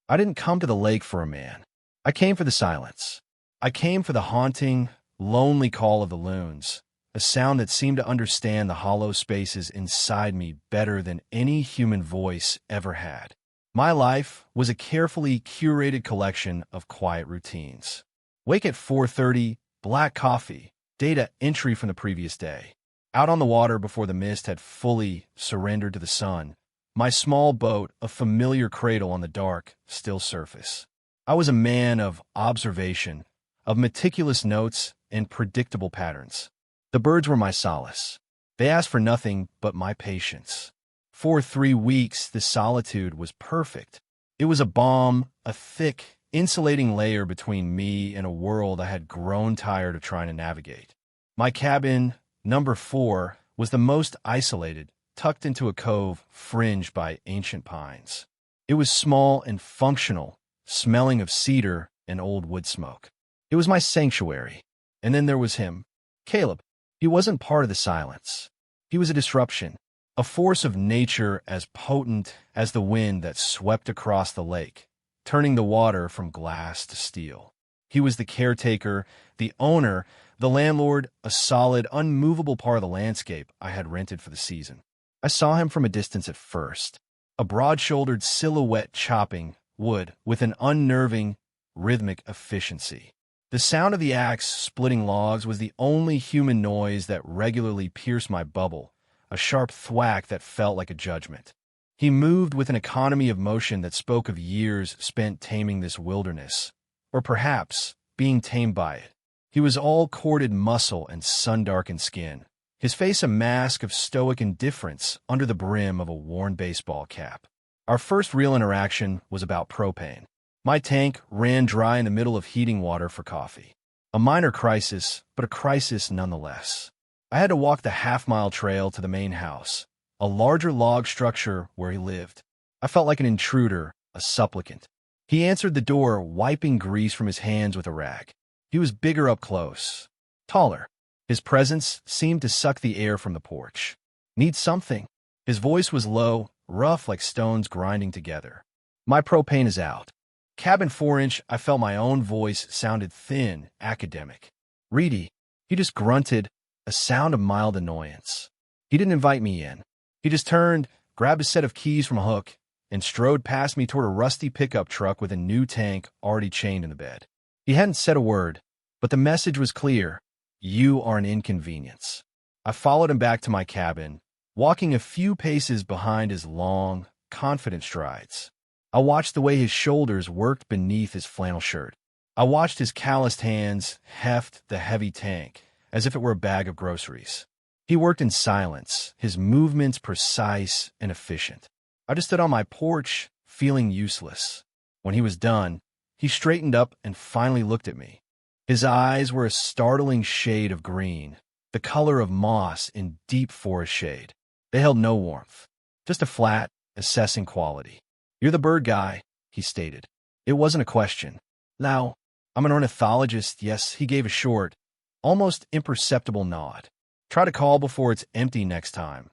I didn't come to the lake for a man. I came for the silence. I came for the haunting, lonely call of the loons, a sound that seemed to understand the hollow spaces inside me better than any human voice ever had. My life was a carefully curated collection of quiet routines. Wake at 4:30, black coffee, data entry from the previous day. Out on the water before the mist had fully surrendered to the sun, my small boat, a familiar cradle on the dark, still surface. I was a man of observation, of meticulous notes and predictable patterns. The birds were my solace. They asked for nothing but my patience. For 3 weeks, the solitude was perfect. It was a balm, a thick, insulating layer between me and a world I had grown tired of trying to navigate. My cabin, number 4, was the most isolated, tucked into a cove fringed by ancient pines. It was small and functional, smelling of cedar and old wood smoke. It was my sanctuary. And then there was him, Caleb. He wasn't part of the silence. He was a disruption, a force of nature as potent as the wind that swept across the lake, turning the water from glass to steel. He was the caretaker, the owner, the landlord, a solid, unmovable part of the landscape I had rented for the season. I saw him from a distance at first, a broad-shouldered silhouette chopping wood with an unnerving, rhythmic efficiency. The sound of the axe splitting logs was the only human noise that regularly pierced my bubble, a sharp thwack that felt like a judgment. He moved with an economy of motion that spoke of years spent taming this wilderness, or perhaps being tamed by it. He was all corded muscle and sun-darkened skin, his face a mask of stoic indifference under the brim of a worn baseball cap. Our first real interaction was about propane. My tank ran dry in the middle of heating water for coffee. A minor crisis, but a crisis nonetheless. I had to walk the half-mile trail to the main house, a larger log structure where he lived. I felt like an intruder, a supplicant. He answered the door, wiping grease from his hands with a rag. He was bigger up close, taller. His presence seemed to suck the air from the porch. Need something? His voice was low, rough like stones grinding together. My propane is out. Cabin 4-inch, I felt my own voice sounded thin, academic. Reedy. He just grunted, a sound of mild annoyance. He didn't invite me in. He just turned, grabbed a set of keys from a hook, and strode past me toward a rusty pickup truck with a new tank already chained in the bed. He hadn't said a word, but the message was clear. You are an inconvenience. I followed him back to my cabin, walking a few paces behind his long, confident strides. I watched the way his shoulders worked beneath his flannel shirt. I watched his calloused hands heft the heavy tank as if it were a bag of groceries. He worked in silence, his movements precise and efficient. I just stood on my porch, feeling useless. When he was done, he straightened up and finally looked at me. His eyes were a startling shade of green, the color of moss in deep forest shade. They held no warmth, just a flat, assessing quality. You're the bird guy, he stated. It wasn't a question. Now, I'm an ornithologist, yes, he gave a short, almost imperceptible nod. Try to call before it's empty next time.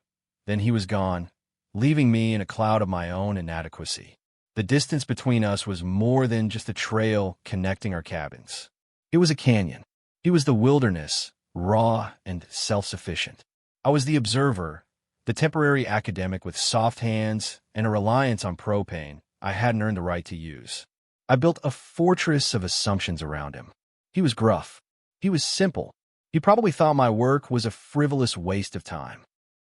Then he was gone, leaving me in a cloud of my own inadequacy. The distance between us was more than just a trail connecting our cabins. It was a canyon. He was the wilderness, raw and self-sufficient. I was the observer, the temporary academic with soft hands and a reliance on propane I hadn't earned the right to use. I built a fortress of assumptions around him. He was gruff. He was simple. He probably thought my work was a frivolous waste of time.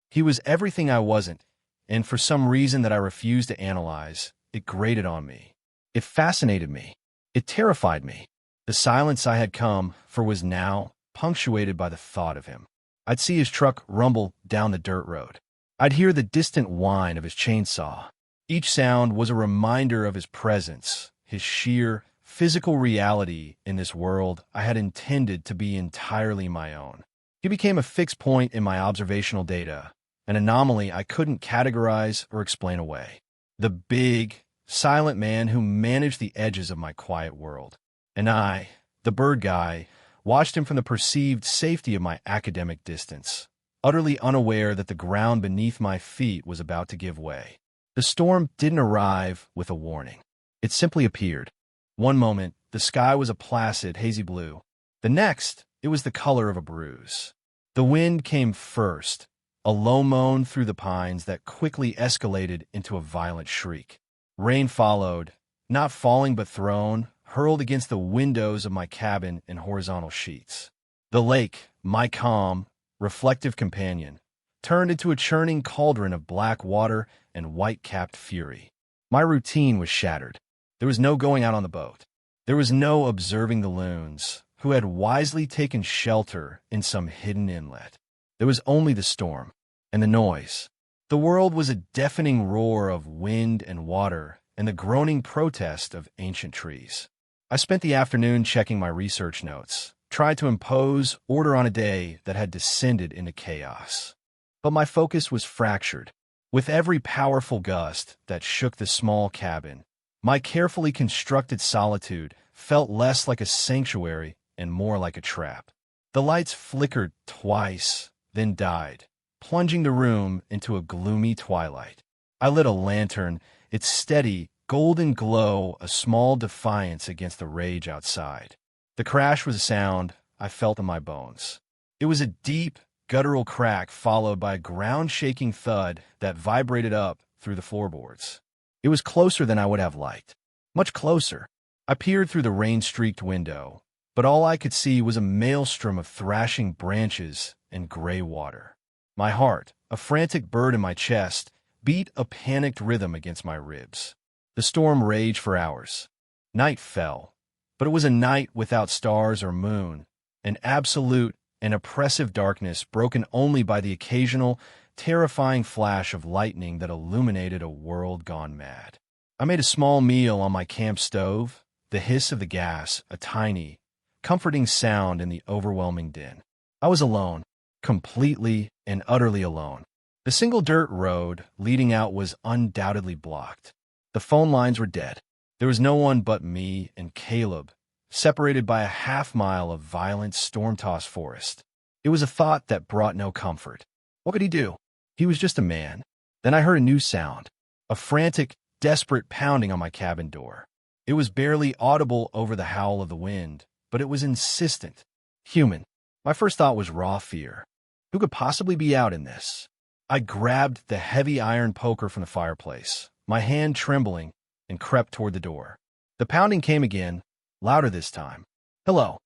He was everything I wasn't, and for some reason that I refused to analyze, it grated on me. It fascinated me. It terrified me. The silence I had come for was now punctuated by the thought of him. I'd see his truck rumble down the dirt road. I'd hear the distant whine of his chainsaw. Each sound was a reminder of his presence, his sheer physical reality in this world I had intended to be entirely my own. He became a fixed point in my observational data, an anomaly I couldn't categorize or explain away. The big, silent man who managed the edges of my quiet world. And I, the bird guy, watched him from the perceived safety of my academic distance, utterly unaware that the ground beneath my feet was about to give way. The storm didn't arrive with a warning. It simply appeared. One moment, the sky was a placid, hazy blue. The next, it was the color of a bruise. The wind came first, a low moan through the pines that quickly escalated into a violent shriek. Rain followed, not falling but thrown, hurled against the windows of my cabin in horizontal sheets. The lake, my calm, reflective companion, turned into a churning cauldron of black water and white-capped fury. My routine was shattered. There was no going out on the boat. There was no observing the loons, who had wisely taken shelter in some hidden inlet. There was only the storm and the noise. The world was a deafening roar of wind and water and the groaning protest of ancient trees. I spent the afternoon checking my research notes, tried to impose order on a day that had descended into chaos. But my focus was fractured. With every powerful gust that shook the small cabin, my carefully constructed solitude felt less like a sanctuary and more like a trap. The lights flickered twice, then died, plunging the room into a gloomy twilight. I lit a lantern, its steady, golden glow a small defiance against the rage outside. The crash was a sound I felt in my bones. It was a deep, guttural crack followed by a ground-shaking thud that vibrated up through the floorboards. It was closer than I would have liked. Much closer. I peered through the rain-streaked window, but all I could see was a maelstrom of thrashing branches and gray water. My heart, a frantic bird in my chest, beat a panicked rhythm against my ribs. The storm raged for hours. Night fell, but it was a night without stars or moon, an absolute and oppressive darkness broken only by the occasional, terrifying flash of lightning that illuminated a world gone mad. I made a small meal on my camp stove, the hiss of the gas, a tiny, comforting sound in the overwhelming din. I was alone, completely and utterly alone. The single dirt road leading out was undoubtedly blocked. The phone lines were dead. There was no one but me and Caleb, separated by a half-mile of violent, storm-tossed forest. It was a thought that brought no comfort. What could he do? He was just a man. Then I heard a new sound, a frantic, desperate pounding on my cabin door. It was barely audible over the howl of the wind, but it was insistent, human. My first thought was raw fear. Who could possibly be out in this? I grabbed the heavy iron poker from the fireplace, my hand trembling, and crept toward the door. The pounding came again, louder this time. "Hello,"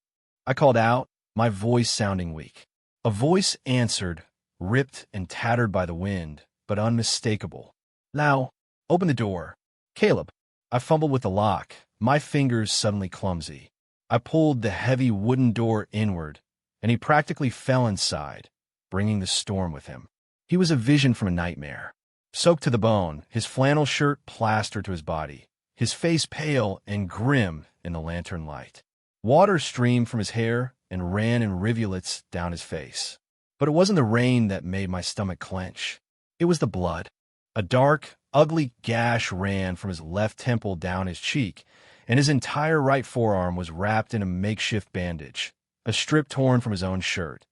I called out, my voice sounding weak. A voice answered, ripped and tattered by the wind, but unmistakable. "Now, open the door." "Caleb." I fumbled with the lock, my fingers suddenly clumsy. I pulled the heavy wooden door inward, and he practically fell inside, bringing the storm with him. He was a vision from a nightmare. Soaked to the bone, his flannel shirt plastered to his body, his face pale and grim in the lantern light. Water streamed from his hair and ran in rivulets down his face. But it wasn't the rain that made my stomach clench. It was the blood. A dark, ugly gash ran from his left temple down his cheek, and his entire right forearm was wrapped in a makeshift bandage, a strip torn from his own shirt,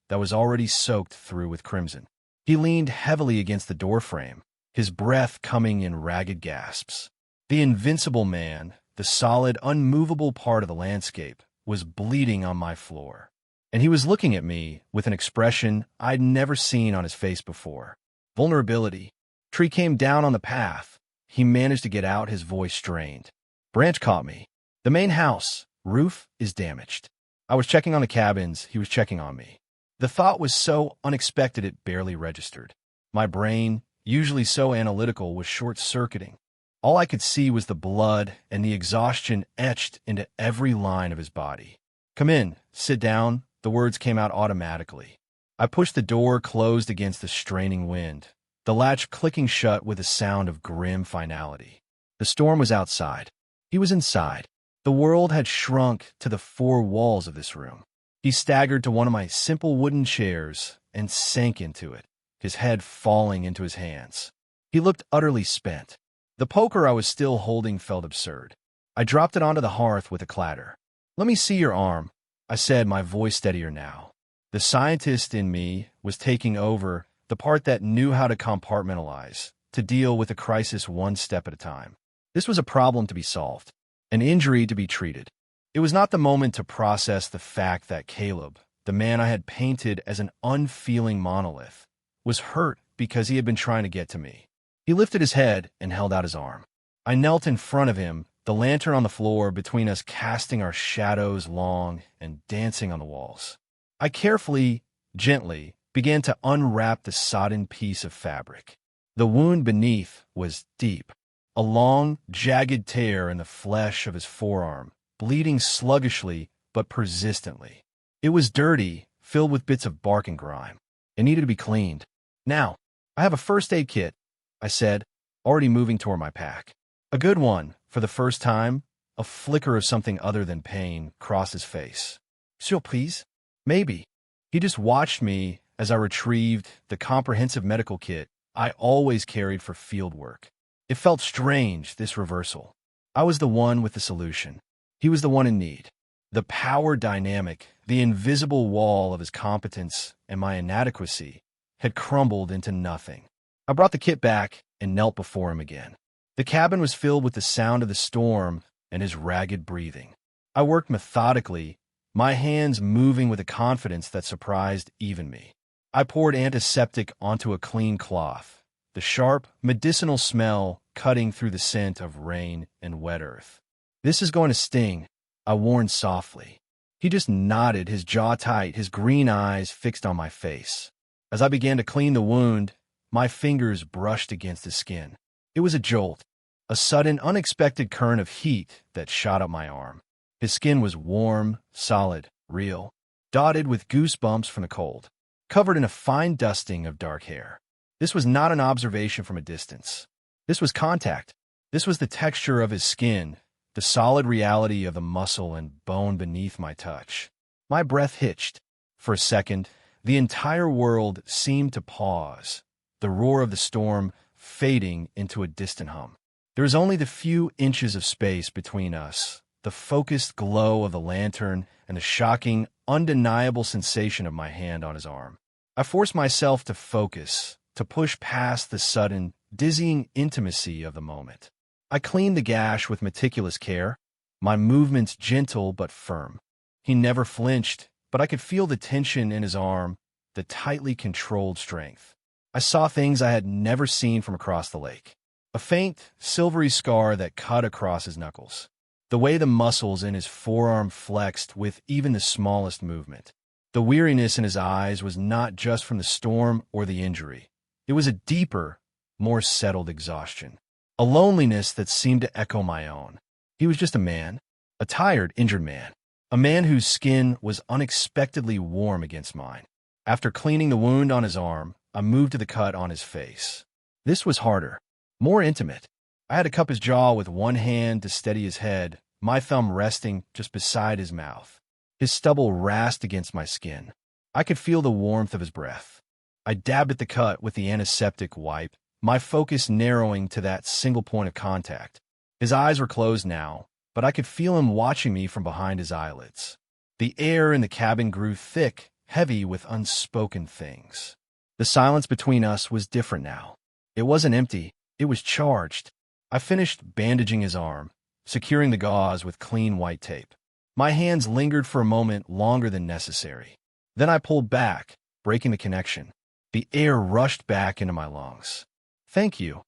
that was already soaked through with crimson. He leaned heavily against the doorframe, his breath coming in ragged gasps. The invincible man, the solid, unmovable part of the landscape, was bleeding on my floor. And he was looking at me with an expression I'd never seen on his face before. Vulnerability. Tree came down on the path. He managed to get out, his voice strained. "Branch caught me. The main house, roof, is damaged." I was checking on the cabins, he was checking on me. The thought was so unexpected it barely registered. My brain, usually so analytical, was short-circuiting. All I could see was the blood and the exhaustion etched into every line of his body. "Come in, sit down," the words came out automatically. I pushed the door closed against the straining wind, the latch clicking shut with a sound of grim finality. The storm was outside. He was inside. The world had shrunk to the four walls of this room. He staggered to one of my simple wooden chairs and sank into it, his head falling into his hands. He looked utterly spent. The poker I was still holding felt absurd. I dropped it onto the hearth with a clatter. "Let me see your arm," I said, my voice steadier now. The scientist in me was taking over, the part that knew how to compartmentalize, to deal with a crisis one step at a time. This was a problem to be solved, an injury to be treated. It was not the moment to process the fact that Caleb, the man I had painted as an unfeeling monolith, was hurt because he had been trying to get to me. He lifted his head and held out his arm. I knelt in front of him, the lantern on the floor between us casting our shadows long and dancing on the walls. I carefully, gently, began to unwrap the sodden piece of fabric. The wound beneath was deep, a long, jagged tear in the flesh of his forearm, bleeding sluggishly but persistently. It was dirty, filled with bits of bark and grime. It needed to be cleaned. Now, I have a first aid kit, I said, already moving toward my pack. A good one. For the first time, a flicker of something other than pain crossed his face. Surprise? Maybe. He just watched me as I retrieved the comprehensive medical kit I always carried for field work. It felt strange, this reversal. I was the one with the solution. He was the one in need. The power dynamic, the invisible wall of his competence and my inadequacy, had crumbled into nothing. I brought the kit back and knelt before him again. The cabin was filled with the sound of the storm and his ragged breathing. I worked methodically, my hands moving with a confidence that surprised even me. I poured antiseptic onto a clean cloth, the sharp, medicinal smell cutting through the scent of rain and wet earth. This is going to sting, I warned softly. He just nodded, his jaw tight, his green eyes fixed on my face. As I began to clean the wound, my fingers brushed against his skin. It was a jolt, a sudden, unexpected current of heat that shot up my arm. His skin was warm, solid, real, dotted with goosebumps from the cold, covered in a fine dusting of dark hair. This was not an observation from a distance. This was contact. This was the texture of his skin, the solid reality of the muscle and bone beneath my touch. My breath hitched. For a second, the entire world seemed to pause, the roar of the storm fading into a distant hum. There was only the few inches of space between us, the focused glow of the lantern and the shocking, undeniable sensation of my hand on his arm. I forced myself to focus, to push past the sudden, dizzying intimacy of the moment. I cleaned the gash with meticulous care, my movements gentle but firm. He never flinched, but I could feel the tension in his arm, the tightly controlled strength. I saw things I had never seen from across the lake. A faint, silvery scar that cut across his knuckles. The way the muscles in his forearm flexed with even the smallest movement. The weariness in his eyes was not just from the storm or the injury. It was a deeper, more settled exhaustion. A loneliness that seemed to echo my own. He was just a man, a tired, injured man. A man whose skin was unexpectedly warm against mine. After cleaning the wound on his arm, I moved to the cut on his face. This was harder, more intimate. I had to cup his jaw with one hand to steady his head, my thumb resting just beside his mouth. His stubble rasped against my skin. I could feel the warmth of his breath. I dabbed at the cut with the antiseptic wipe, my focus narrowing to that single point of contact. His eyes were closed now, but I could feel him watching me from behind his eyelids. The air in the cabin grew thick, heavy with unspoken things. The silence between us was different now. It wasn't empty, it was charged. I finished bandaging his arm, securing the gauze with clean white tape. My hands lingered for a moment longer than necessary. Then I pulled back, breaking the connection. The air rushed back into my lungs. "Thank you,"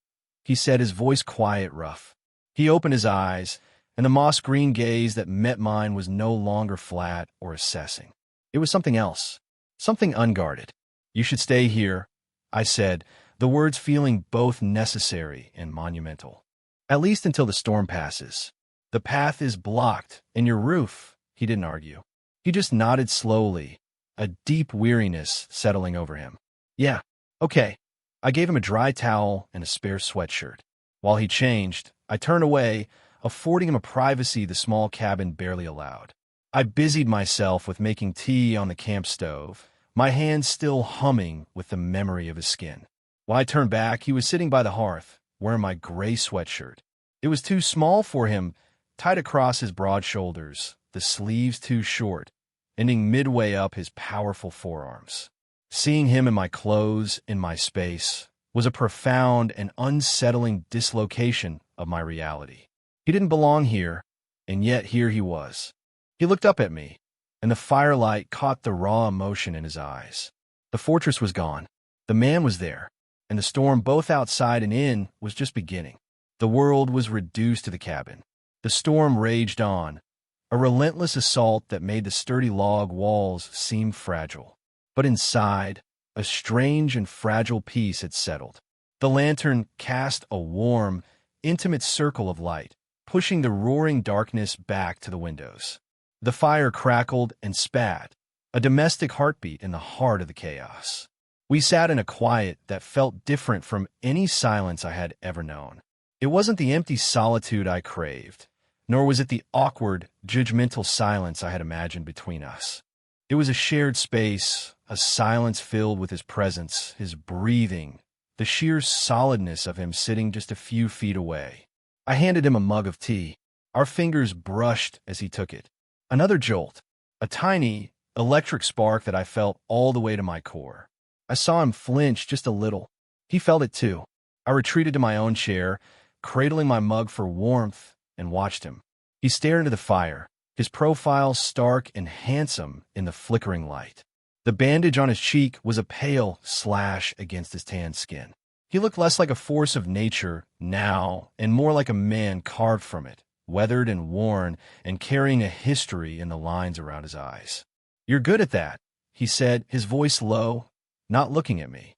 he said, his voice quiet, rough. He opened his eyes, and the moss-green gaze that met mine was no longer flat or assessing. It was something else, something unguarded. "You should stay here," I said, the words feeling both necessary and monumental. "At least until the storm passes. The path is blocked, and your roof," he didn't argue. He just nodded slowly, a deep weariness settling over him. "Yeah, okay." I gave him a dry towel and a spare sweatshirt. While he changed, I turned away, affording him a privacy the small cabin barely allowed. I busied myself with making tea on the camp stove, my hands still humming with the memory of his skin. When I turned back, he was sitting by the hearth, wearing my gray sweatshirt. It was too small for him, tied across his broad shoulders, the sleeves too short, ending midway up his powerful forearms. Seeing him in my clothes, in my space, was a profound and unsettling dislocation of my reality. He didn't belong here, and yet here he was. He looked up at me, and the firelight caught the raw emotion in his eyes. The fortress was gone. The man was there, and the storm both outside and in was just beginning. The world was reduced to the cabin. The storm raged on, a relentless assault that made the sturdy log walls seem fragile. But inside, a strange and fragile peace had settled. The lantern cast a warm, intimate circle of light, pushing the roaring darkness back to the windows. The fire crackled and spat, a domestic heartbeat in the heart of the chaos. We sat in a quiet that felt different from any silence I had ever known. It wasn't the empty solitude I craved, nor was it the awkward, judgmental silence I had imagined between us. It was a shared space, a silence filled with his presence, his breathing, the sheer solidness of him sitting just a few feet away. I handed him a mug of tea. Our fingers brushed as he took it. Another jolt, a tiny, electric spark that I felt all the way to my core. I saw him flinch just a little. He felt it too. I retreated to my own chair, cradling my mug for warmth, and watched him. He stared into the fire, his profile stark and handsome in the flickering light. The bandage on his cheek was a pale slash against his tan skin. He looked less like a force of nature now and more like a man carved from it, weathered and worn and carrying a history in the lines around his eyes. "You're good at that," he said, his voice low, not looking at me.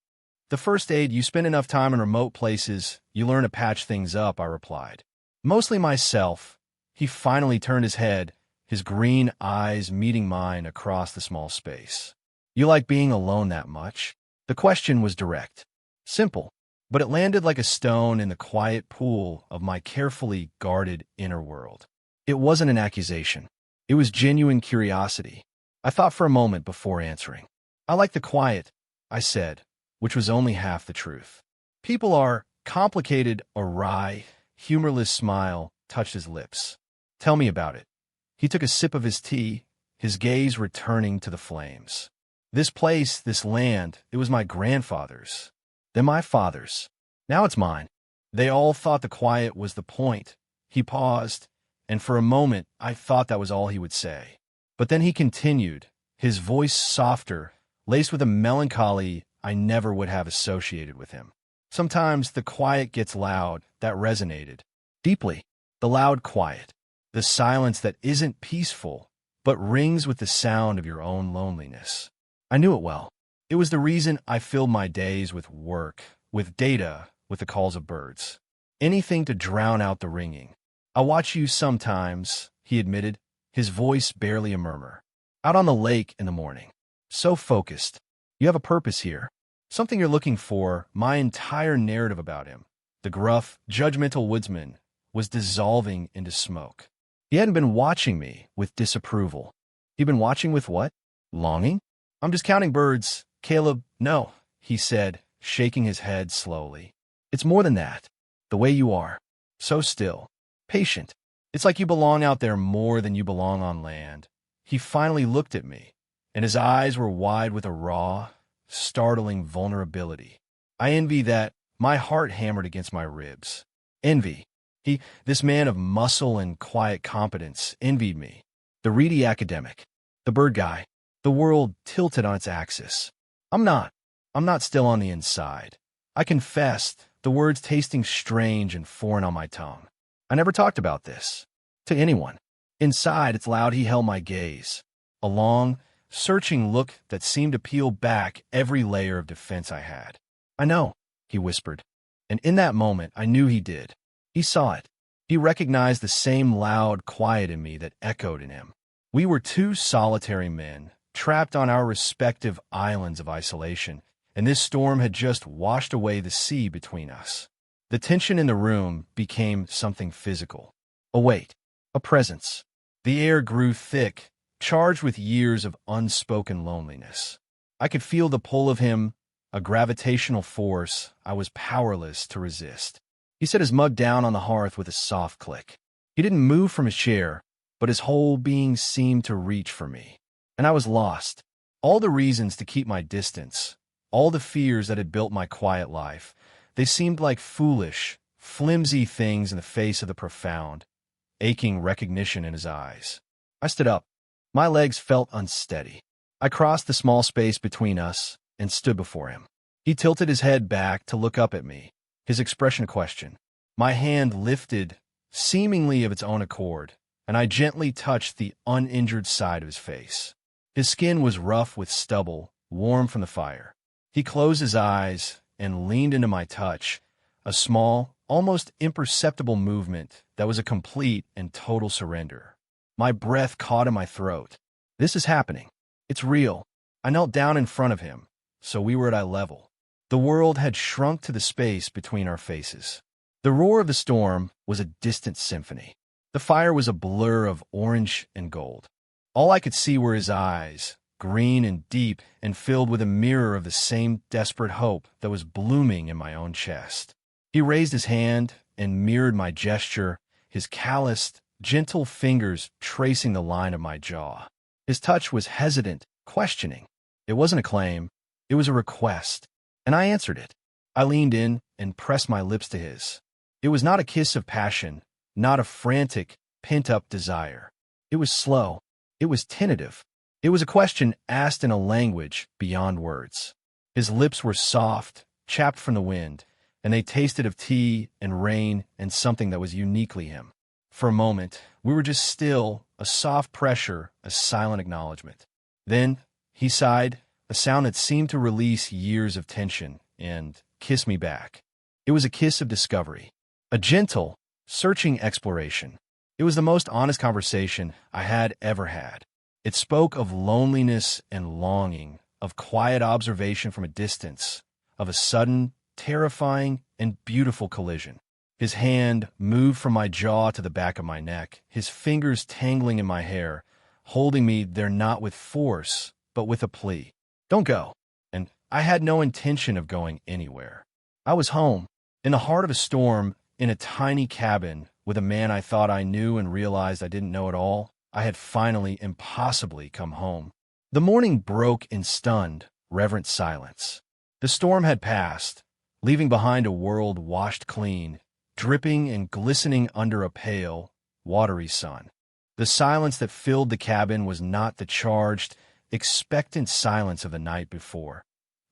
"The first aid, you spend enough time in remote places, you learn to patch things up," I replied. "Mostly myself." He finally turned his head, his green eyes meeting mine across the small space. "You like being alone that much?" The question was direct, simple, but it landed like a stone in the quiet pool of my carefully guarded inner world. It wasn't an accusation. It was genuine curiosity. I thought for a moment before answering. "I like the quiet," I said, which was only half the truth. "People are complicated." A wry, humorless smile touched his lips. "Tell me about it." He took a sip of his tea, his gaze returning to the flames. "This place, this land, it was my grandfather's, then my father's. Now it's mine. They all thought the quiet was the point." He paused, and for a moment I thought that was all he would say. But then he continued, his voice softer, laced with a melancholy I never would have associated with him. "Sometimes the quiet gets loud." That resonated deeply. The loud quiet. The silence that isn't peaceful, but rings with the sound of your own loneliness. I knew it well. It was the reason I filled my days with work, with data, with the calls of birds. Anything to drown out the ringing. "I watch you sometimes," he admitted, his voice barely a murmur. "Out on the lake in the morning. So focused. You have a purpose here. Something you're looking for." My entire narrative about him, the gruff, judgmental woodsman, was dissolving into smoke. He hadn't been watching me with disapproval. He'd been watching with what? Longing? "I'm just counting birds, Caleb." "No," he said, shaking his head slowly. "It's more than that. The way you are. So still. Patient. It's like you belong out there more than you belong on land." He finally looked at me, and his eyes were wide with a raw, startling vulnerability. I envy that. My heart hammered against my ribs. Envy. This man of muscle and quiet competence, envied me. The reedy academic. The bird guy. The world tilted on its axis. I'm not still on the inside. I confessed, the words tasting strange and foreign on my tongue. I never talked about this. To anyone. Inside, it's loud. He held my gaze. A long, searching look that seemed to peel back every layer of defense I had. "I know," he whispered. And in that moment, I knew he did. He saw it. He recognized the same loud quiet in me that echoed in him. We were two solitary men, trapped on our respective islands of isolation, and this storm had just washed away the sea between us. The tension in the room became something physical. A weight. A presence. The air grew thick, charged with years of unspoken loneliness. I could feel the pull of him, a gravitational force I was powerless to resist. He set his mug down on the hearth with a soft click. He didn't move from his chair, but his whole being seemed to reach for me. And I was lost. All the reasons to keep my distance, all the fears that had built my quiet life, they seemed like foolish, flimsy things in the face of the profound, aching recognition in his eyes. I stood up. My legs felt unsteady. I crossed the small space between us and stood before him. He tilted his head back to look up at me, his expression a question. My hand lifted, seemingly of its own accord, and I gently touched the uninjured side of his face. His skin was rough with stubble, warm from the fire. He closed his eyes and leaned into my touch, a small, almost imperceptible movement that was a complete and total surrender. My breath caught in my throat. This is happening. It's real. I knelt down in front of him, so we were at eye level. The world had shrunk to the space between our faces. The roar of the storm was a distant symphony. The fire was a blur of orange and gold. All I could see were his eyes, green and deep and filled with a mirror of the same desperate hope that was blooming in my own chest. He raised his hand and mirrored my gesture, his calloused, gentle fingers tracing the line of my jaw. His touch was hesitant, questioning. It wasn't a claim, it was a request, and I answered it. I leaned in and pressed my lips to his. It was not a kiss of passion, not a frantic, pent-up desire. It was slow. It was tentative. It was a question asked in a language beyond words. His lips were soft, chapped from the wind, and they tasted of tea and rain and something that was uniquely him. For a moment, we were just still, a soft pressure, a silent acknowledgement. Then, he sighed, a sound that seemed to release years of tension, and kissed me back. It was a kiss of discovery, a gentle, searching exploration. It was the most honest conversation I had ever had. It spoke of loneliness and longing, of quiet observation from a distance, of a sudden, terrifying, and beautiful collision. His hand moved from my jaw to the back of my neck, his fingers tangling in my hair, holding me there not with force, but with a plea. Don't go. And I had no intention of going anywhere. I was home, in the heart of a storm, in a tiny cabin, with a man I thought I knew and realized I didn't know at all. I had finally, impossibly come home. The morning broke in stunned, reverent silence. The storm had passed, leaving behind a world washed clean, dripping and glistening under a pale, watery sun. The silence that filled the cabin was not the charged, expectant silence of the night before,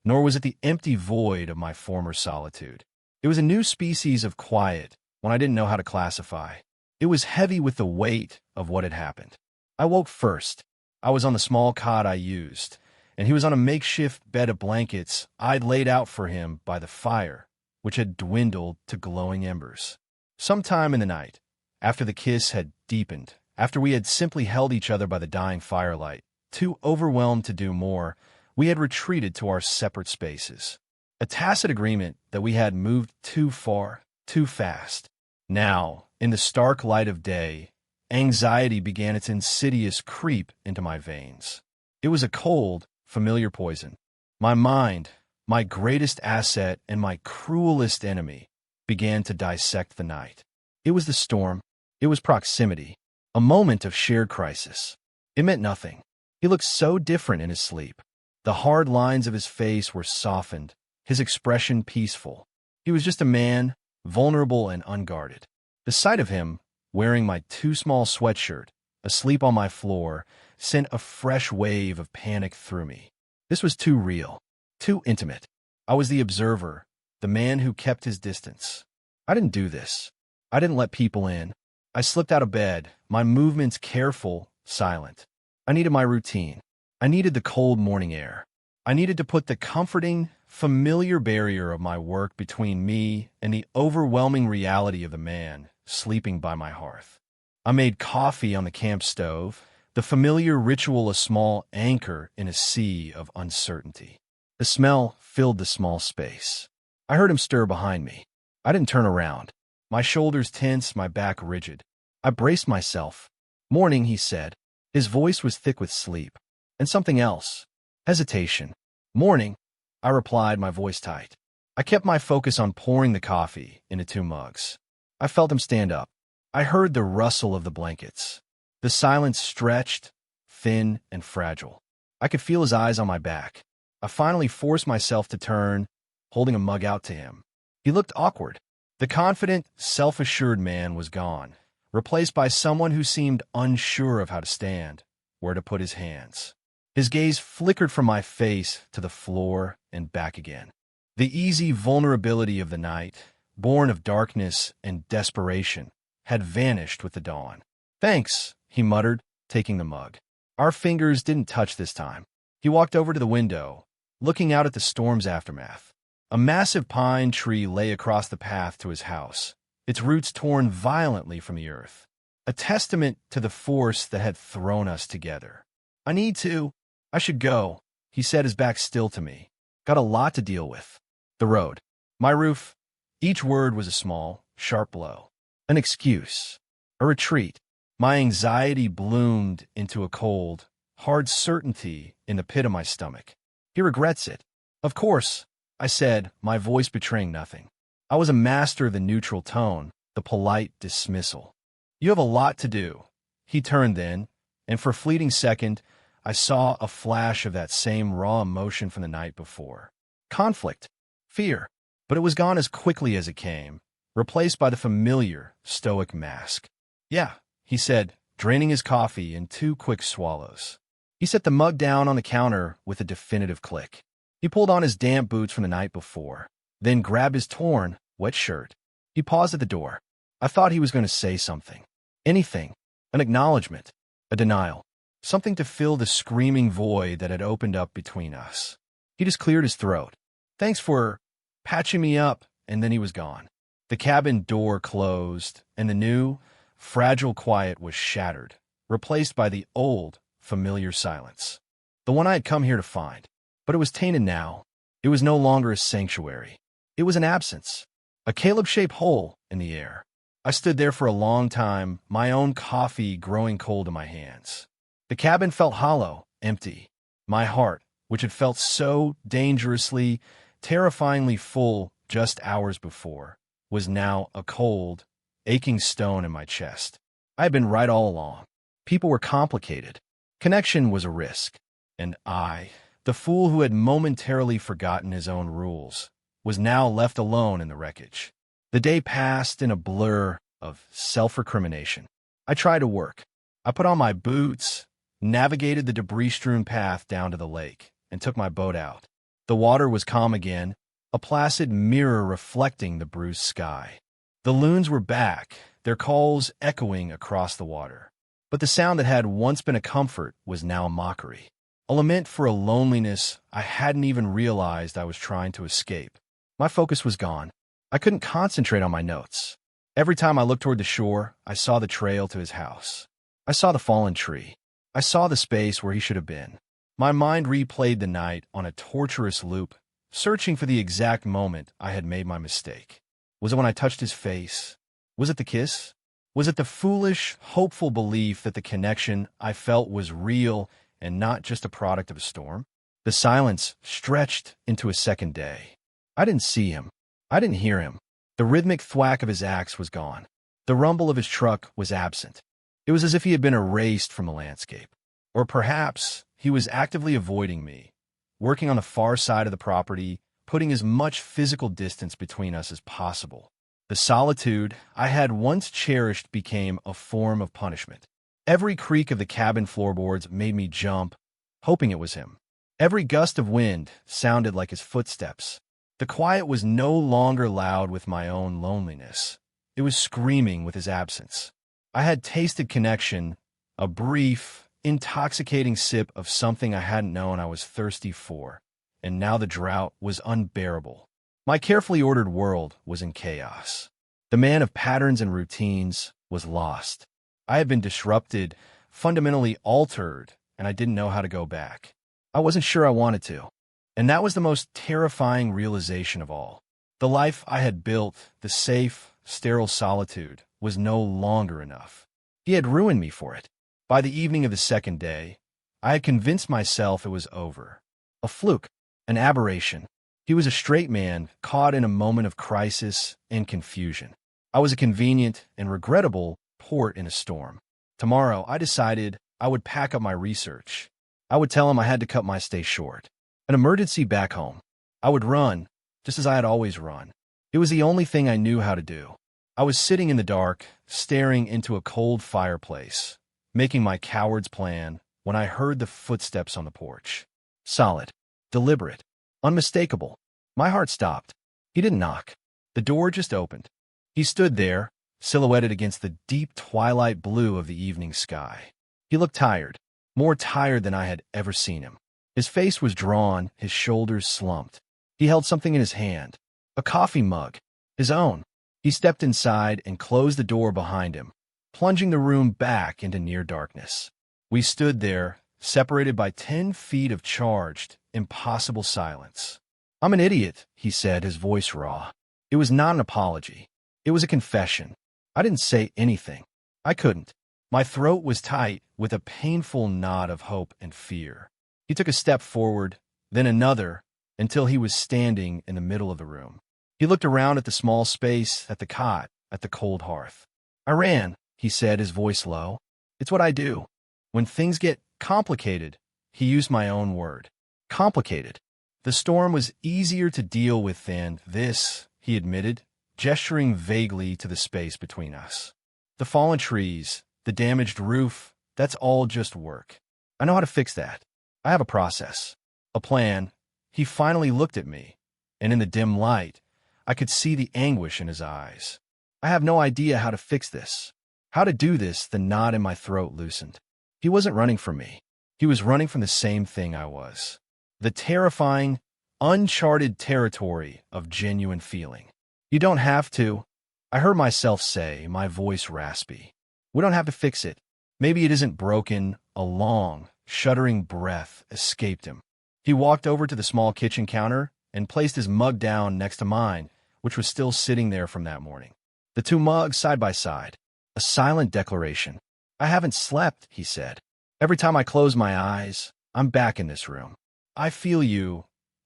nor was it the empty void of my former solitude. It was a new species of quiet, one I didn't know how to classify. It was heavy with the weight of what had happened. I woke first. I was on the small cot I used, and he was on a makeshift bed of blankets I'd laid out for him by the fire, which had dwindled to glowing embers. Sometime in the night, after the kiss had deepened, after we had simply held each other by the dying firelight, too overwhelmed to do more, we had retreated to our separate spaces. A tacit agreement that we had moved too far, too fast. Now, in the stark light of day, anxiety began its insidious creep into my veins. It was a cold, familiar poison. My mind, my greatest asset and my cruelest enemy, began to dissect the night. It was the storm. It was proximity. A moment of shared crisis. It meant nothing. He looked so different in his sleep. The hard lines of his face were softened, his expression peaceful. He was just a man, vulnerable and unguarded. The sight of him, wearing my too small sweatshirt, asleep on my floor, sent a fresh wave of panic through me. This was too real, too intimate. I was the observer, the man who kept his distance. I didn't do this. I didn't let people in. I slipped out of bed, my movements careful, silent. I needed my routine. I needed the cold morning air. I needed to put the comforting, familiar barrier of my work between me and the overwhelming reality of the man sleeping by my hearth. I made coffee on the camp stove, the familiar ritual a small anchor in a sea of uncertainty. The smell filled the small space. I heard him stir behind me. I didn't turn around. My shoulders tense, my back rigid. I braced myself. "Morning," he said. His voice was thick with sleep. And something else. Hesitation. "Morning," I replied, my voice tight. I kept my focus on pouring the coffee into 2 mugs. I felt him stand up. I heard the rustle of the blankets. The silence stretched, thin and fragile. I could feel his eyes on my back. I finally forced myself to turn, holding a mug out to him. He looked awkward. The confident, self-assured man was gone, replaced by someone who seemed unsure of how to stand, where to put his hands. His gaze flickered from my face to the floor and back again. The easy vulnerability of the night, born of darkness and desperation, had vanished with the dawn. "Thanks," he muttered, taking the mug. Our fingers didn't touch this time. He walked over to the window, looking out at the storm's aftermath. A massive pine tree lay across the path to his house, its roots torn violently from the earth, a testament to the force that had thrown us together. I should go," he said, his back still to me. "Got a lot to deal with. The road. My roof." Each word was a small, sharp blow. An excuse. A retreat. My anxiety bloomed into a cold, hard certainty in the pit of my stomach. "He regrets it." "Of course," I said, my voice betraying nothing. I was a master of the neutral tone, the polite dismissal. "You have a lot to do." He turned then, and for a fleeting second, I saw a flash of that same raw emotion from the night before. Conflict. Fear. But it was gone as quickly as it came, replaced by the familiar, stoic mask. "Yeah," he said, draining his coffee in 2 quick swallows. He set the mug down on the counter with a definitive click. He pulled on his damp boots from the night before, then grabbed his torn, wet shirt. He paused at the door. I thought he was going to say something. Anything. An acknowledgement. A denial. Something to fill the screaming void that had opened up between us. He just cleared his throat. "Thanks for patching me up," and then he was gone. The cabin door closed, and the new, fragile quiet was shattered, replaced by the old, familiar silence. The one I had come here to find. But it was tainted now. It was no longer a sanctuary. It was an absence, a Caleb-shaped hole in the air. I stood there for a long time, my own coffee growing cold in my hands. The cabin felt hollow, empty. My heart, which had felt so dangerously, terrifyingly full just hours before, was now a cold, aching stone in my chest. I had been right all along. People were complicated. Connection was a risk. And I, the fool who had momentarily forgotten his own rules, was now left alone in the wreckage. The day passed in a blur of self-recrimination. I tried to work. I put on my boots, navigated the debris-strewn path down to the lake, and took my boat out. The water was calm again, a placid mirror reflecting the bruised sky. The loons were back, their calls echoing across the water. But the sound that had once been a comfort was now a mockery. A lament for a loneliness I hadn't even realized I was trying to escape. My focus was gone. I couldn't concentrate on my notes. Every time I looked toward the shore, I saw the trail to his house. I saw the fallen tree. I saw the space where he should have been. My mind replayed the night on a torturous loop, searching for the exact moment I had made my mistake. Was it when I touched his face? Was it the kiss? Was it the foolish, hopeful belief that the connection I felt was real and not just a product of a storm? The silence stretched into a second day. I didn't see him. I didn't hear him. The rhythmic thwack of his axe was gone. The rumble of his truck was absent. It was as if he had been erased from the landscape. Or perhaps he was actively avoiding me, working on the far side of the property, putting as much physical distance between us as possible. The solitude I had once cherished became a form of punishment. Every creak of the cabin floorboards made me jump, hoping it was him. Every gust of wind sounded like his footsteps. The quiet was no longer loud with my own loneliness. It was screaming with his absence. I had tasted connection, a brief, intoxicating sip of something I hadn't known I was thirsty for, and now the drought was unbearable. My carefully ordered world was in chaos. The man of patterns and routines was lost. I had been disrupted, fundamentally altered, and I didn't know how to go back. I wasn't sure I wanted to. And that was the most terrifying realization of all. The life I had built, the safe, sterile solitude, was no longer enough. He had ruined me for it. By the evening of the second day, I had convinced myself it was over. A fluke, an aberration. He was a straight man caught in a moment of crisis and confusion. I was a convenient and regrettable port in a storm. Tomorrow, I decided I would pack up my research. I would tell him I had to cut my stay short. An emergency back home. I would run, just as I had always run. It was the only thing I knew how to do. I was sitting in the dark, staring into a cold fireplace, making my coward's plan when I heard the footsteps on the porch. Solid, deliberate, unmistakable. My heart stopped. He didn't knock. The door just opened. He stood there, silhouetted against the deep twilight blue of the evening sky. He looked tired, more tired than I had ever seen him. His face was drawn, his shoulders slumped. He held something in his hand, a coffee mug, his own. He stepped inside and closed the door behind him, plunging the room back into near darkness. We stood there, separated by 10 feet of charged, impossible silence. "I'm an idiot," he said, his voice raw. It was not an apology. It was a confession. I didn't say anything. I couldn't. My throat was tight with a painful knot of hope and fear. He took a step forward, then another, until he was standing in the middle of the room. He looked around at the small space, at the cot, at the cold hearth. "I ran," he said, his voice low. "It's what I do. When things get complicated," he used my own word. Complicated. The storm was easier to deal with than this, he admitted, gesturing vaguely to the space between us. "The fallen trees, the damaged roof, that's all just work. I know how to fix that. I have a process, a plan." He finally looked at me, and in the dim light, I could see the anguish in his eyes. "I have no idea how to fix this. How to do this." The knot in my throat loosened. He wasn't running from me. He was running from the same thing I was. The terrifying, uncharted territory of genuine feeling. "You don't have to," I heard myself say, my voice raspy. "We don't have to fix it. Maybe it isn't broken." A long, shuddering breath escaped him. He walked over to the small kitchen counter and placed his mug down next to mine, which was still sitting there from that morning. The two mugs side by side. A silent declaration. "I haven't slept," he said. "Every time I close my eyes, I'm back in this room. I feel you."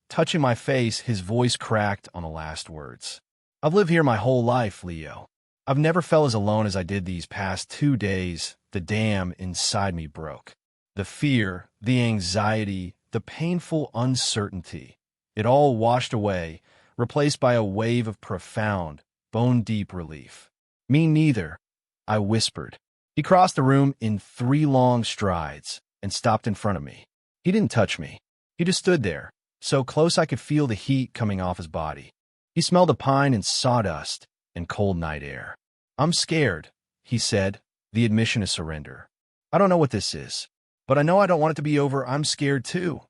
Touching my face, his voice cracked on the last words. "I've lived here my whole life, Leo. I've never felt as alone as I did these past 2 days." The dam inside me broke. The fear, the anxiety, the painful uncertainty. It all washed away, replaced by a wave of profound, bone-deep relief. "Me neither," I whispered. He crossed the room in 3 long strides and stopped in front of me. He didn't touch me. He just stood there, so close I could feel the heat coming off his body. He smelled the pine and sawdust and cold night air. "I'm scared," he said, the admission of surrender. "I don't know what this is, but I know I don't want it to be over. I'm scared too,"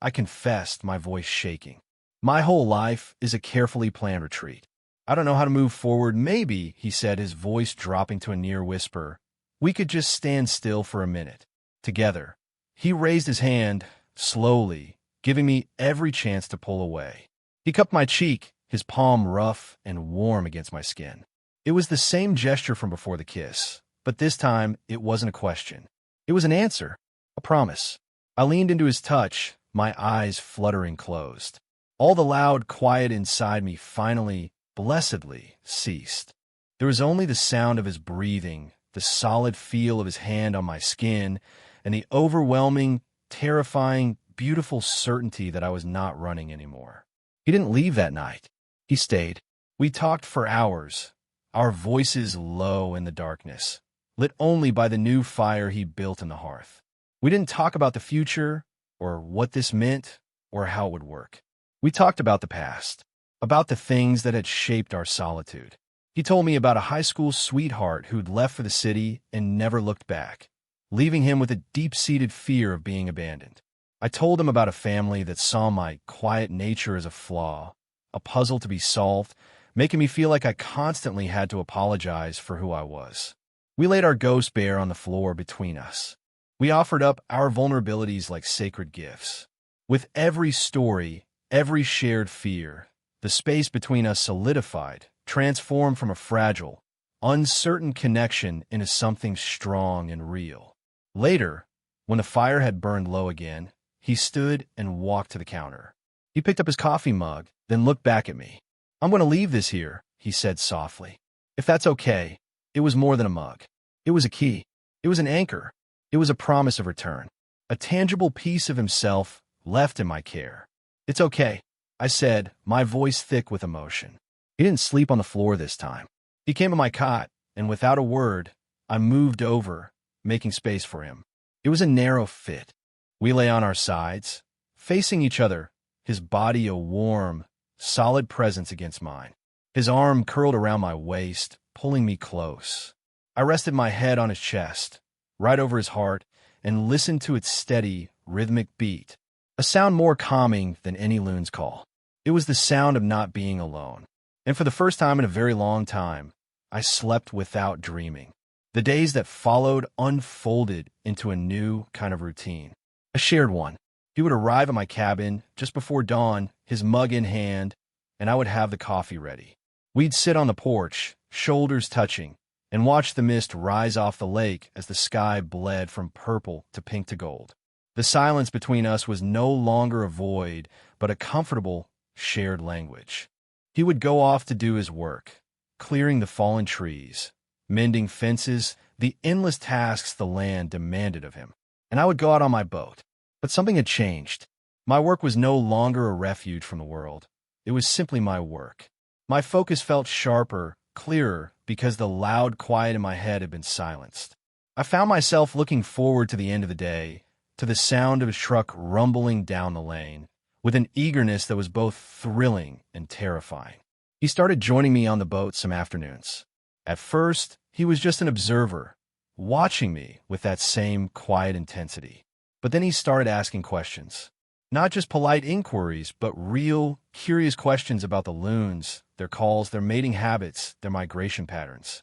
I confessed, my voice shaking. "My whole life is a carefully planned retreat. I don't know how to move forward. Maybe," he said, his voice dropping to a near whisper, "we could just stand still for a minute, together." He raised his hand, slowly, giving me every chance to pull away. He cupped my cheek, his palm rough and warm against my skin. It was the same gesture from before the kiss, but this time it wasn't a question. It was an answer, a promise. I leaned into his touch, my eyes fluttering closed. All the loud quiet inside me finally, blessedly, ceased. There was only the sound of his breathing, the solid feel of his hand on my skin, and the overwhelming, terrifying, beautiful certainty that I was not running anymore. He didn't leave that night. He stayed. We talked for hours, our voices low in the darkness, lit only by the new fire he built in the hearth. We didn't talk about the future, or what this meant, or how it would work. We talked about the past, about the things that had shaped our solitude. He told me about a high school sweetheart who'd left for the city and never looked back, leaving him with a deep-seated fear of being abandoned. I told him about a family that saw my quiet nature as a flaw, a puzzle to be solved, making me feel like I constantly had to apologize for who I was. We laid our ghost bare on the floor between us. We offered up our vulnerabilities like sacred gifts. With every story, every shared fear, the space between us solidified, transformed from a fragile, uncertain connection into something strong and real. Later, when the fire had burned low again, he stood and walked to the counter. He picked up his coffee mug, then looked back at me. "I'm going to leave this here," he said softly. "If that's okay." It was more than a mug. It was a key. It was an anchor. It was a promise of return. A tangible piece of himself left in my care. "It's okay," I said, my voice thick with emotion. He didn't sleep on the floor this time. He came to my cot, and without a word, I moved over, making space for him. It was a narrow fit. We lay on our sides, facing each other, his body a warm, solid presence against mine. His arm curled around my waist, pulling me close. I rested my head on his chest, right over his heart, and listened to its steady, rhythmic beat, a sound more calming than any loon's call. It was the sound of not being alone. And for the first time in a very long time, I slept without dreaming. The days that followed unfolded into a new kind of routine, a shared one. He would arrive at my cabin just before dawn, his mug in hand, and I would have the coffee ready. We'd sit on the porch, shoulders touching, and watch the mist rise off the lake as the sky bled from purple to pink to gold. The silence between us was no longer a void, but a comfortable, shared language. He would go off to do his work, clearing the fallen trees, mending fences, the endless tasks the land demanded of him. And I would go out on my boat. But something had changed. My work was no longer a refuge from the world. It was simply my work. My focus felt sharper, clearer, because the loud quiet in my head had been silenced. I found myself looking forward to the end of the day, to the sound of his truck rumbling down the lane, with an eagerness that was both thrilling and terrifying. He started joining me on the boat some afternoons. At first, he was just an observer, watching me with that same quiet intensity. But then he started asking questions. Not just polite inquiries, but real, curious questions about the loons, their calls, their mating habits, their migration patterns.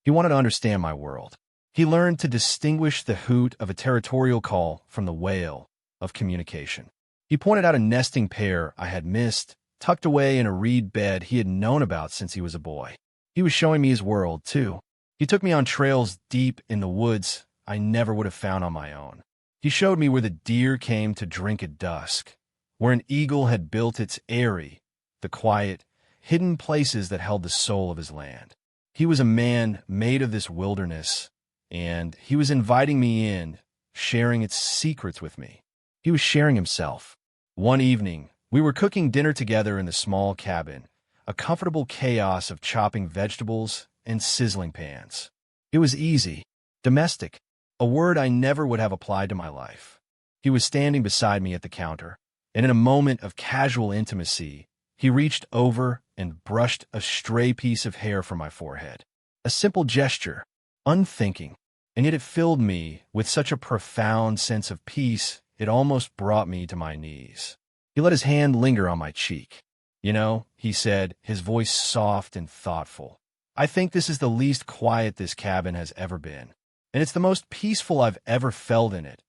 He wanted to understand my world. He learned to distinguish the hoot of a territorial call from the wail of communication. He pointed out a nesting pair I had missed, tucked away in a reed bed he had known about since he was a boy. He was showing me his world, too. He took me on trails deep in the woods I never would have found on my own. He showed me where the deer came to drink at dusk, where an eagle had built its eyrie, the quiet, hidden places that held the soul of his land. He was a man made of this wilderness, and he was inviting me in, sharing its secrets with me. He was sharing himself. One evening, we were cooking dinner together in the small cabin, a comfortable chaos of chopping vegetables and sizzling pans. It was easy, domestic, a word I never would have applied to my life. He was standing beside me at the counter, and in a moment of casual intimacy, he reached over and brushed a stray piece of hair from my forehead. A simple gesture, unthinking, and yet it filled me with such a profound sense of peace it almost brought me to my knees. He let his hand linger on my cheek. "You know," he said, his voice soft and thoughtful, "I think this is the least quiet this cabin has ever been, and it's the most peaceful I've ever felt in it."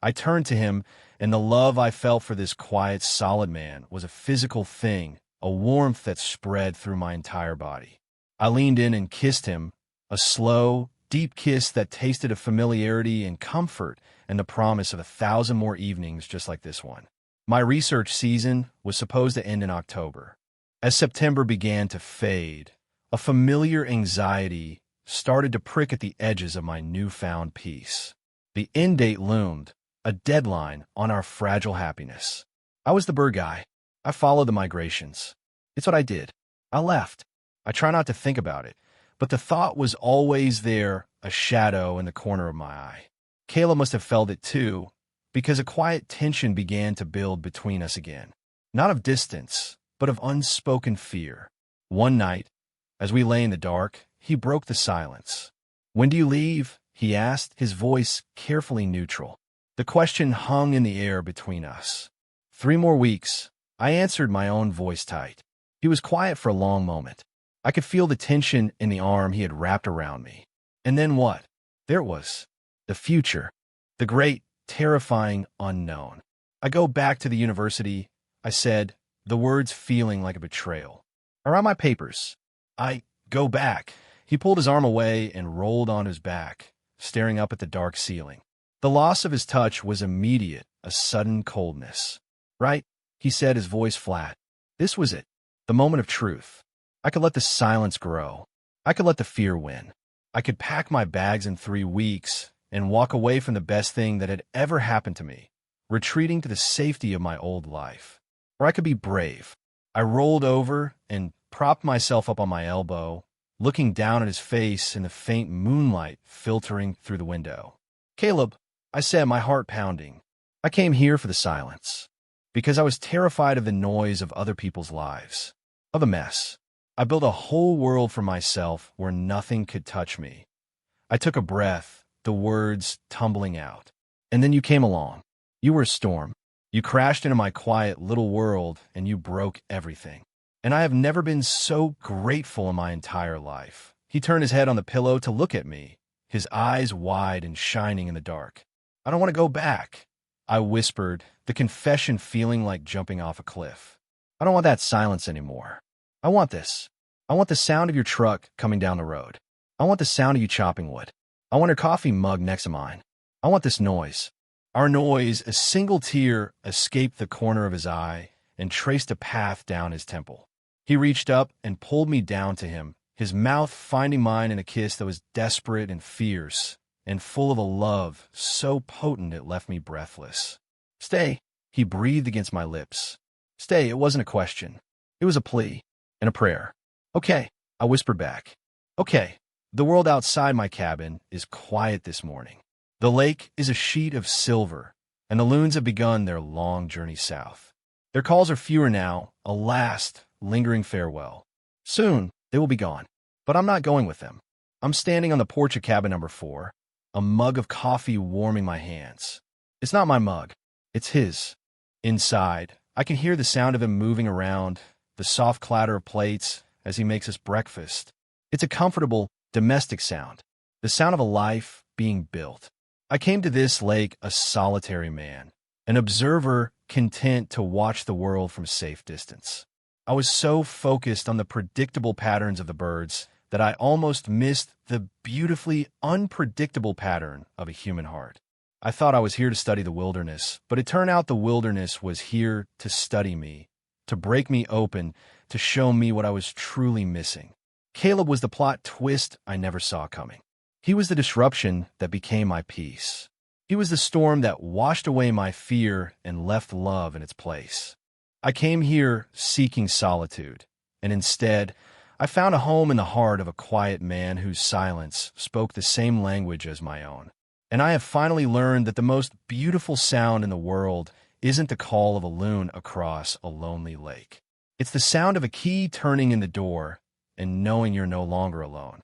I turned to him, and the love I felt for this quiet, solid man was a physical thing, a warmth that spread through my entire body. I leaned in and kissed him, a slow, deep kiss that tasted of familiarity and comfort and the promise of 1,000 more evenings just like this one. My research season was supposed to end in October. As September began to fade, a familiar anxiety started to prick at the edges of my newfound peace. The end date loomed, a deadline on our fragile happiness. I was the bird guy. I followed the migrations. It's what I did. I left. I try not to think about it, but the thought was always there, a shadow in the corner of my eye. Kayla must have felt it too, because a quiet tension began to build between us again. Not of distance, but of unspoken fear. One night, as we lay in the dark, he broke the silence. "When do you leave?" he asked, his voice carefully neutral. The question hung in the air between us. 3 more weeks. I answered, my own voice tight. He was quiet for a long moment. I could feel the tension in the arm he had wrapped around me. And then what? There it was. The future. The great, terrifying unknown. "I go back to the university," I said, the words feeling like a betrayal. "Around my papers. I go back." He pulled his arm away and rolled on his back, staring up at the dark ceiling. The loss of his touch was immediate, a sudden coldness. "Right," he said, his voice flat. This was it, the moment of truth. I could let the silence grow. I could let the fear win. I could pack my bags in 3 weeks and walk away from the best thing that had ever happened to me, retreating to the safety of my old life. Or I could be brave. I rolled over and propped myself up on my elbow, looking down at his face in the faint moonlight filtering through the window. "Caleb," I said, my heart pounding, "I came here for the silence, because I was terrified of the noise of other people's lives, of a mess. I built a whole world for myself where nothing could touch me." I took a breath, the words tumbling out. "And then you came along. You were a storm. You crashed into my quiet little world, and you broke everything. And I have never been so grateful in my entire life." He turned his head on the pillow to look at me, his eyes wide and shining in the dark. "I don't want to go back," I whispered, the confession feeling like jumping off a cliff. "I don't want that silence anymore. I want this. I want the sound of your truck coming down the road. I want the sound of you chopping wood. I want your coffee mug next to mine. I want this noise." Our noise, a single tear escaped the corner of his eye and traced a path down his temple. He reached up and pulled me down to him, his mouth finding mine in a kiss that was desperate and fierce, and full of a love so potent it left me breathless. "Stay," he breathed against my lips. "Stay." It wasn't a question. It was a plea and a prayer. "Okay," I whispered back. "Okay." The world outside my cabin is quiet this morning. The lake is a sheet of silver, and the loons have begun their long journey south. Their calls are fewer now, a last, lingering farewell. Soon, they will be gone, but I'm not going with them. I'm standing on the porch of cabin number 4, a mug of coffee warming my hands. It's not my mug. It's his. Inside, I can hear the sound of him moving around, the soft clatter of plates as he makes us breakfast. It's a comfortable, domestic sound, the sound of a life being built. I came to this lake a solitary man, an observer content to watch the world from a safe distance. I was so focused on the predictable patterns of the birds that I almost missed the beautifully unpredictable pattern of a human heart. I thought I was here to study the wilderness, but it turned out the wilderness was here to study me, to break me open, to show me what I was truly missing. Caleb was the plot twist I never saw coming. He was the disruption that became my peace. He was the storm that washed away my fear and left love in its place. I came here seeking solitude, and instead, I found a home in the heart of a quiet man whose silence spoke the same language as my own. And I have finally learned that the most beautiful sound in the world isn't the call of a loon across a lonely lake. It's the sound of a key turning in the door and knowing you're no longer alone.